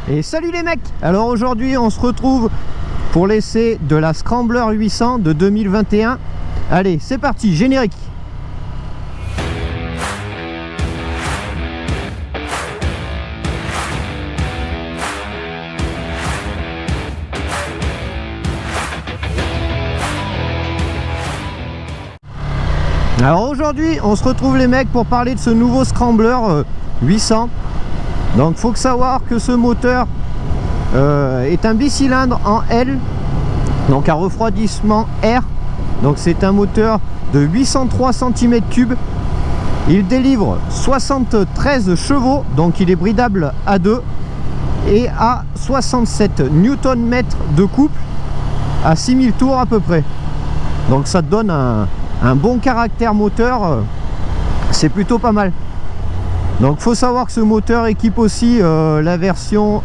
Et salut les mecs! Alors aujourd'hui on se retrouve pour l'essai de la Scrambler 800 de 2021. Allez, c'est parti, générique! Alors aujourd'hui on se retrouve les mecs pour parler de ce nouveau Scrambler 800. Donc faut savoir que ce moteur est un bicylindre en L, donc à refroidissement R. Donc c'est un moteur de 803 cm3. Il délivre 73 chevaux, donc il est bridable à 2 et à 67 Nm de couple à 6000 tours à peu près. Donc ça te donne un bon caractère moteur, c'est plutôt pas mal. Donc faut savoir que ce moteur équipe aussi la version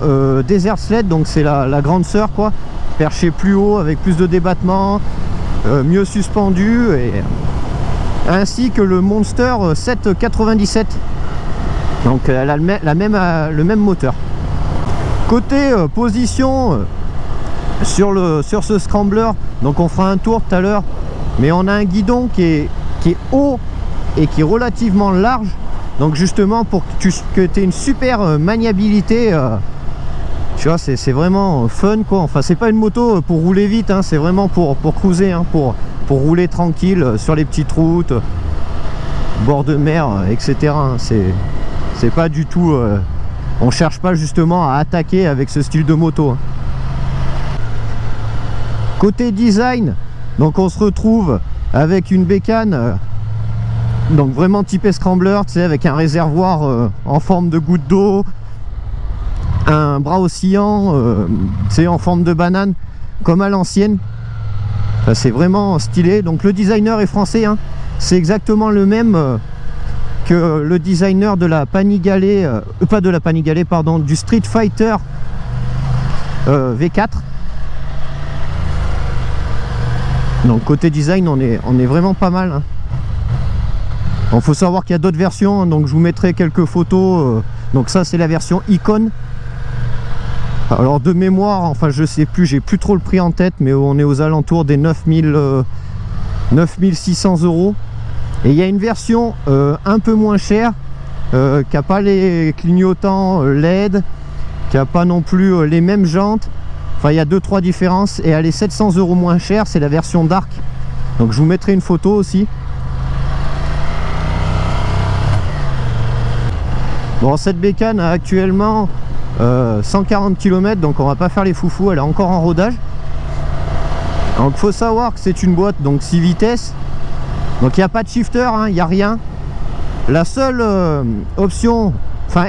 Desert Sled, donc c'est la grande sœur quoi, perché plus haut avec plus de débattement, mieux suspendu, et ainsi que le Monster 797. Donc elle a le même moteur. Côté position sur ce Scrambler, donc on fera un tour tout à l'heure, mais on a un guidon qui est haut et qui est relativement large. Donc justement pour que tu aies une super maniabilité, tu vois, c'est vraiment fun quoi. Enfin c'est pas une moto pour rouler vite, hein, c'est vraiment pour cruiser, hein, pour rouler tranquille sur les petites routes, bord de mer, etc. Hein. C'est pas du tout, on cherche pas justement à attaquer avec ce style de moto. Hein. Côté design, donc on se retrouve avec une bécane. Donc vraiment typé Scrambler, tu sais, avec un réservoir en forme de goutte d'eau, un bras oscillant, tu sais, en forme de banane, comme à l'ancienne. C'est vraiment stylé. Donc le designer est français, hein. C'est exactement le même que le designer de la Panigale, pas de la Panigale, pardon, du Street Fighter V4. Donc côté design, on est vraiment pas mal, hein. Il faut savoir qu'il y a d'autres versions, donc je vous mettrai quelques photos. Donc ça c'est la version Icon. Alors de mémoire, enfin je sais plus, j'ai plus trop le prix en tête, mais on est aux alentours des 9600 €. Et il y a une version un peu moins chère, qui n'a pas les clignotants LED, qui n'a pas non plus les mêmes jantes. Enfin il y a 2-3 différences, et elle est 700 € moins chère, c'est la version Dark. Donc je vous mettrai une photo aussi. Bon, cette bécane a actuellement 140 km, donc on va pas faire les foufous, elle est encore en rodage. Donc faut savoir que c'est une boîte donc 6 vitesses, donc il n'y a pas de shifter, hein, il n'y a rien. La seule option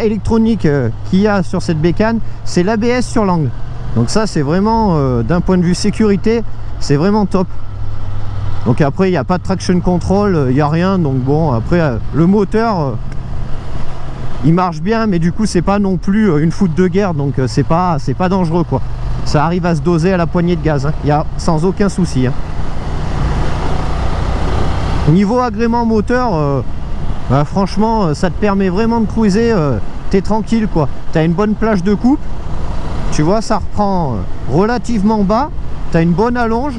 électronique qu'il y a sur cette bécane, c'est l'ABS sur l'angle. Donc ça c'est vraiment d'un point de vue sécurité, c'est vraiment top. Donc après il n'y a pas de traction control, il n'y a rien, donc bon après le moteur il marche bien, mais du coup c'est pas non plus une foudre de guerre, donc c'est pas dangereux quoi. Ça arrive à se doser à la poignée de gaz, hein. Il y a sans aucun souci, hein. Niveau agrément moteur, franchement ça te permet vraiment de cruiser, t'es tranquille quoi. T'as une bonne plage de coupe, tu vois, ça reprend relativement bas, t'as une bonne allonge,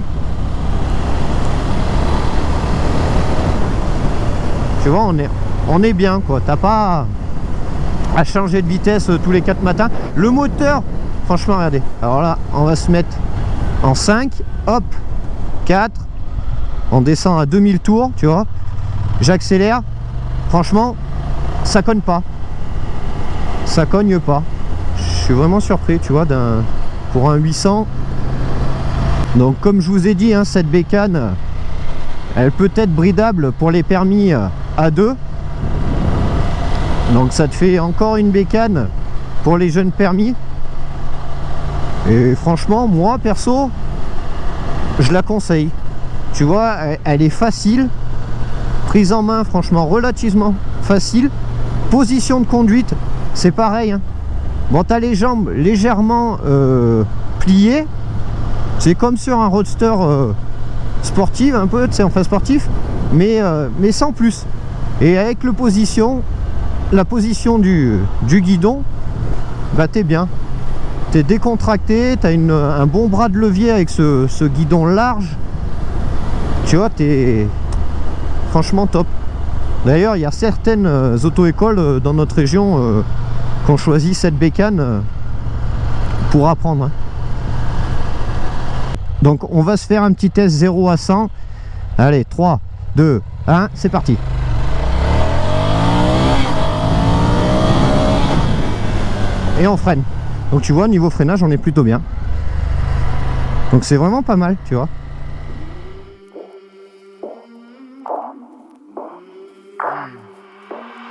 tu vois, on est bien quoi. T'as pas à changer de vitesse tous les 4 matins. Le moteur, franchement regardez, alors là on va se mettre en 5, hop, 4, on descend à 2000 tours, tu vois, j'accélère, franchement ça cogne pas, ça cogne pas. Je suis vraiment surpris, tu vois, pour un 800. Donc comme je vous ai dit, hein, cette bécane elle peut être bridable pour les permis A2. Donc ça te fait encore une bécane pour les jeunes permis. Et franchement, moi perso, je la conseille. Tu vois, elle est facile. Prise en main, franchement, relativement facile. Position de conduite, c'est pareil, hein. Bon, tu as les jambes légèrement pliées. C'est comme sur un roadster sportif, un peu, tu sais, enfin sportif, mais sans plus. Et avec la position du guidon, bah t'es bien. t'es décontracté, t'as un bon bras de levier avec ce guidon large. Tu vois, t'es franchement top. D'ailleurs, il y a certaines auto-écoles dans notre région qui ont choisi cette bécane pour apprendre. Hein. Donc on va se faire un petit test 0 à 100. Allez, 3, 2, 1, c'est parti. Et on freine. Donc tu vois, niveau freinage, on est plutôt bien. Donc c'est vraiment pas mal, tu vois.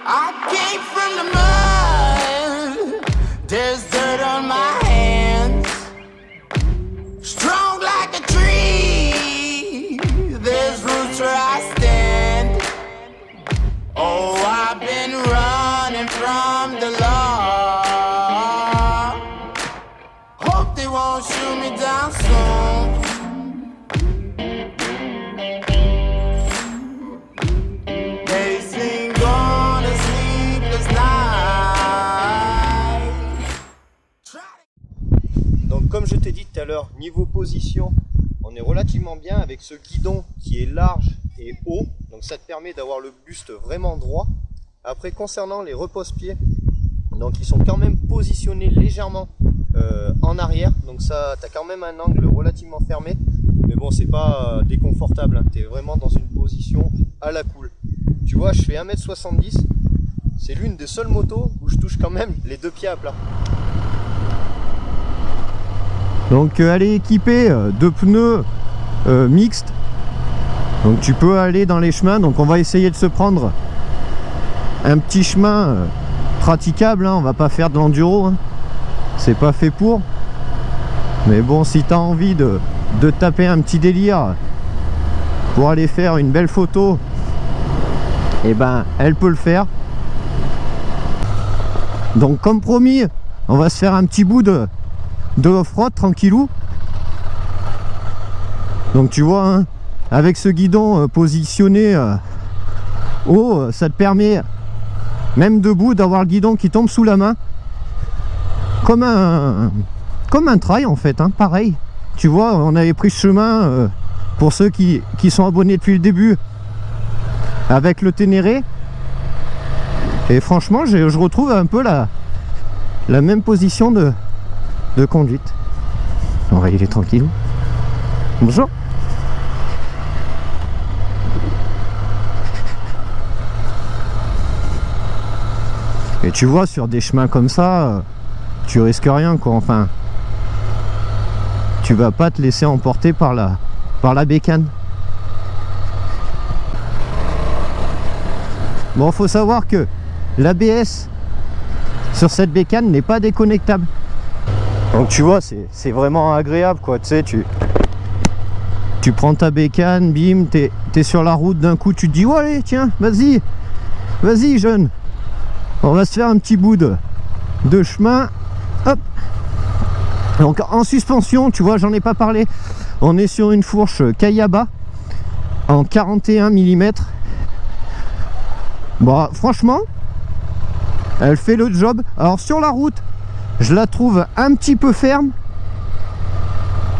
I came from the mud. There's dirt on my hands. Strong like a tree. There's roots where I stand. Oh, I've been running from the law. Hope they won't shoot me down soon. They sing on a sleepless night. Donc comme je t'ai dit tout à l'heure, niveau position, on est relativement bien avec ce guidon qui est large et haut. Donc ça te permet d'avoir le buste vraiment droit. Après concernant les repose-pieds, donc ils sont quand même positionnés légèrement en arrière. Donc ça, tu as quand même un angle relativement fermé. Mais bon, c'est pas déconfortable, hein. Tu es vraiment dans une position à la cool. Tu vois, je fais 1m70. C'est l'une des seules motos où je touche quand même les deux pieds à plat. Donc elle est équipée de pneus mixtes. Donc tu peux aller dans les chemins. Donc on va essayer de se prendre un petit chemin praticable, hein. On va pas faire de l'enduro, hein. C'est pas fait pour. Mais bon, si tu as envie de taper un petit délire pour aller faire une belle photo, et ben elle peut le faire. Donc comme promis, on va se faire un petit bout de off-road tranquillou. Donc tu vois, hein, avec ce guidon positionné haut, ça te permet même debout d'avoir le guidon qui tombe sous la main, comme un trail en fait, hein, pareil. Tu vois, on avait pris ce chemin pour ceux qui sont abonnés depuis le début avec le Ténéré, et franchement je retrouve un peu la même position de conduite. On va y aller tranquille. Bonjour. Et tu vois, sur des chemins comme ça, tu risques rien, quoi. Enfin, tu vas pas te laisser emporter par la bécane. Bon, faut savoir que l'ABS sur cette bécane n'est pas déconnectable. Donc tu vois, c'est vraiment agréable, quoi. Tu sais, tu prends ta bécane, bim, t'es sur la route, d'un coup tu te dis oh, allez, tiens, vas-y jeune, on va se faire un petit bout de chemin. Hop. Donc en suspension, tu vois, j'en ai pas parlé, on est sur une fourche Kayaba en 41 mm. Bon, franchement, elle fait le job. Alors sur la route, je la trouve un petit peu ferme,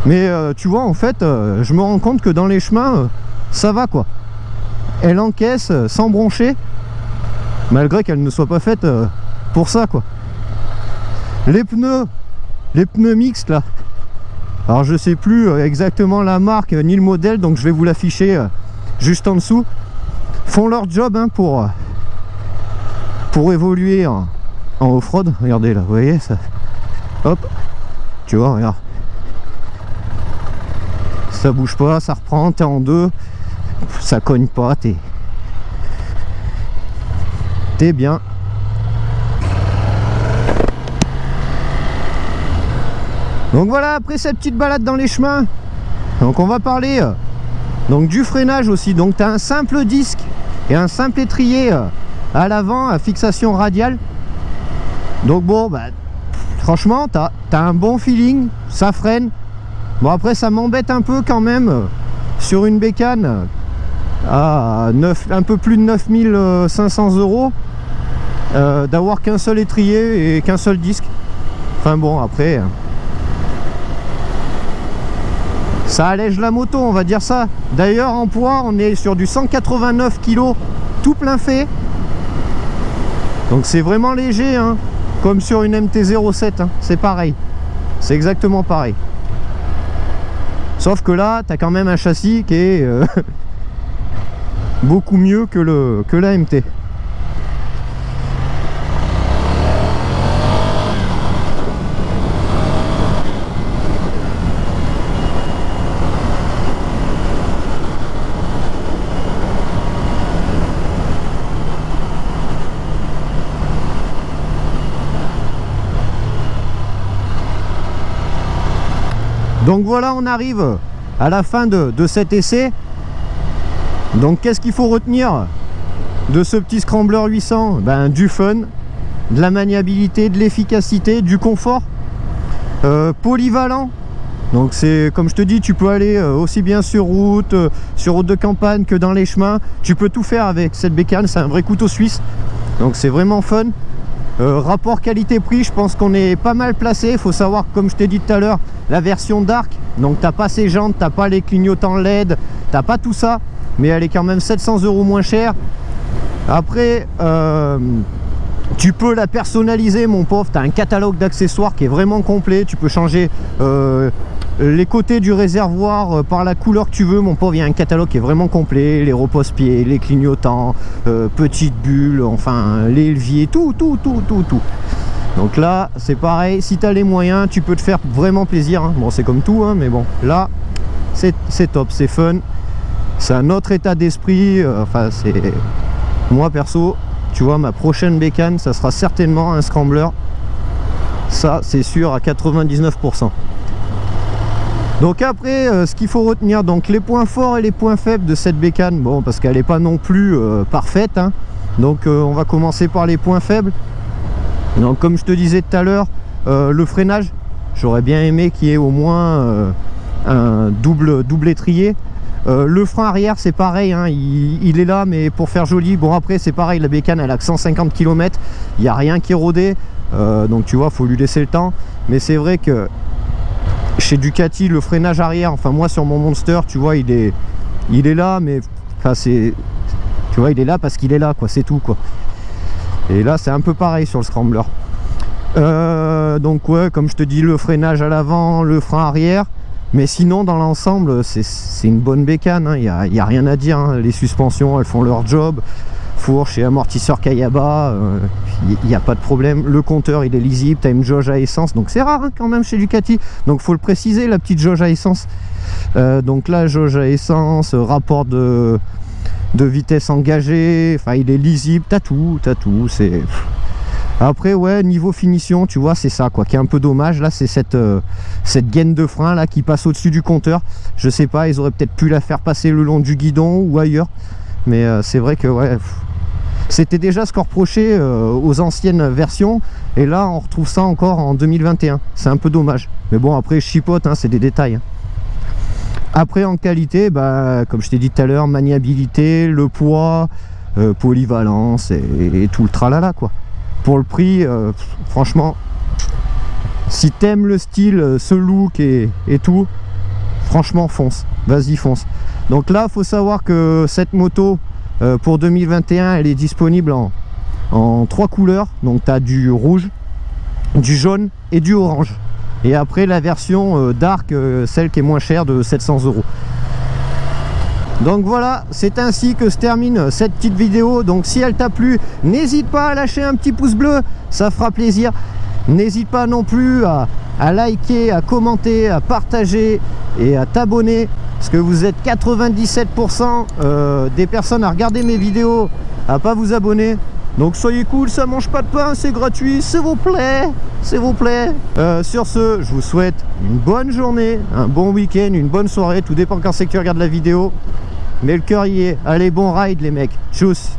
mais tu vois, en fait, je me rends compte que dans les chemins, ça va, quoi. Elle encaisse sans broncher, malgré qu'elle ne soit pas faite pour ça, quoi. Les pneus mixtes là, alors je sais plus exactement la marque ni le modèle, donc je vais vous l'afficher juste en dessous, font leur job, hein, pour évoluer en off-road. Regardez là, vous voyez ça, hop, tu vois, regarde, ça bouge pas, ça reprend, t'es en deux, ça cogne pas, t'es bien. Donc voilà, après cette petite balade dans les chemins, donc on va parler donc du freinage aussi. Donc tu as un simple disque et un simple étrier à l'avant à fixation radiale. Donc bon, bah, franchement tu as un bon feeling, ça freine. Bon, après ça m'embête un peu quand même sur une bécane à un peu plus de 9500 € d'avoir qu'un seul étrier et qu'un seul disque. Enfin bon, après Ça allège la moto, on va dire ça. D'ailleurs en poids on est sur du 189 kg tout plein fait. Donc c'est vraiment léger hein, comme sur une MT-07 hein. C'est pareil, c'est exactement pareil. Sauf que là tu as quand même un châssis qui est beaucoup mieux que la MT. Donc voilà, on arrive à la fin de cet essai. Donc qu'est-ce qu'il faut retenir de ce petit Scrambler 800? Ben, du fun, de la maniabilité, de l'efficacité, du confort, polyvalent. Donc c'est comme je te dis, tu peux aller aussi bien sur route de campagne que dans les chemins. Tu peux tout faire avec cette bécane, c'est un vrai couteau suisse. Donc c'est vraiment fun. Rapport qualité-prix, je pense qu'on est pas mal placé. Il faut savoir, comme je t'ai dit tout à l'heure, la version Dark, donc t'as pas ces jantes, t'as pas les clignotants LED, t'as pas tout ça, mais elle est quand même 700 € moins chère. Après tu peux la personnaliser mon pauvre, t'as un catalogue d'accessoires qui est vraiment complet. Tu peux changer les côtés du réservoir par la couleur que tu veux mon pauvre. Il y a un catalogue qui est vraiment complet, les repose-pieds, les clignotants, petites bulles, enfin les leviers, tout. Donc là c'est pareil, si tu as les moyens tu peux te faire vraiment plaisir hein. Bon c'est comme tout hein, mais bon là c'est top, c'est fun, c'est un autre état d'esprit. Enfin c'est moi perso, tu vois, ma prochaine bécane ça sera certainement un Scrambler, ça c'est sûr à 99%. Donc après ce qu'il faut retenir, donc les points forts et les points faibles de cette bécane, bon parce qu'elle n'est pas non plus parfaite hein. Donc on va commencer par les points faibles. Donc comme je te disais tout à l'heure, le freinage, j'aurais bien aimé qu'il y ait au moins un double étrier. Le frein arrière c'est pareil hein, il est là mais pour faire joli. Bon après c'est pareil, la bécane elle a que 150 km, il n'y a rien qui est rodé, donc tu vois faut lui laisser le temps. Mais c'est vrai que chez Ducati le freinage arrière, enfin moi sur mon Monster tu vois il est là, mais enfin c'est, tu vois il est là parce qu'il est là quoi, c'est tout quoi. Et là c'est un peu pareil sur le Scrambler. Donc ouais, comme je te dis, le freinage à l'avant, le frein arrière. Mais sinon dans l'ensemble c'est une bonne bécane hein. Il n'y a rien à dire hein. Les suspensions elles font leur job, fourche et amortisseur Kayaba, il n'y a pas de problème. Le compteur il est lisible, tu as une jauge à essence, donc c'est rare hein, quand même chez Ducati, donc faut le préciser, la petite jauge à essence. Donc là jauge à essence, rapport de vitesse engagée, enfin il est lisible, t'as tout, c'est... Après ouais, niveau finition tu vois c'est ça quoi qui est un peu dommage là, c'est cette gaine de frein là qui passe au dessus du compteur. Je sais pas, ils auraient peut-être pu la faire passer le long du guidon ou ailleurs, mais c'est vrai que ouais, c'était déjà ce qu'on reprochait aux anciennes versions, et là on retrouve ça encore en 2021, c'est un peu dommage, mais bon après je chipote hein, c'est des détails hein. Après en qualité, bah, comme je t'ai dit tout à l'heure, maniabilité, le poids, polyvalence et tout le tralala quoi. Pour le prix, franchement, si t'aimes le style, ce look et tout, franchement fonce, vas-y fonce. Donc là faut savoir que cette moto pour 2021 elle est disponible en 3 couleurs. Donc tu as du rouge, du jaune et du orange. Et après la version dark, celle qui est moins chère de 700 €. Donc voilà, c'est ainsi que se termine cette petite vidéo. Donc si elle t'a plu, n'hésite pas à lâcher un petit pouce bleu, ça fera plaisir. N'hésite pas non plus à liker, à commenter, à partager et à t'abonner, parce que vous êtes 97% des personnes à regarder mes vidéos, à pas vous abonner. Donc soyez cool, ça mange pas de pain, c'est gratuit, s'il vous plaît, s'il vous plaît. Sur ce, je vous souhaite une bonne journée, un bon week-end, une bonne soirée, tout dépend quand c'est que tu regardes la vidéo. Mais le cœur y est. Allez, bon ride les mecs, tchuss.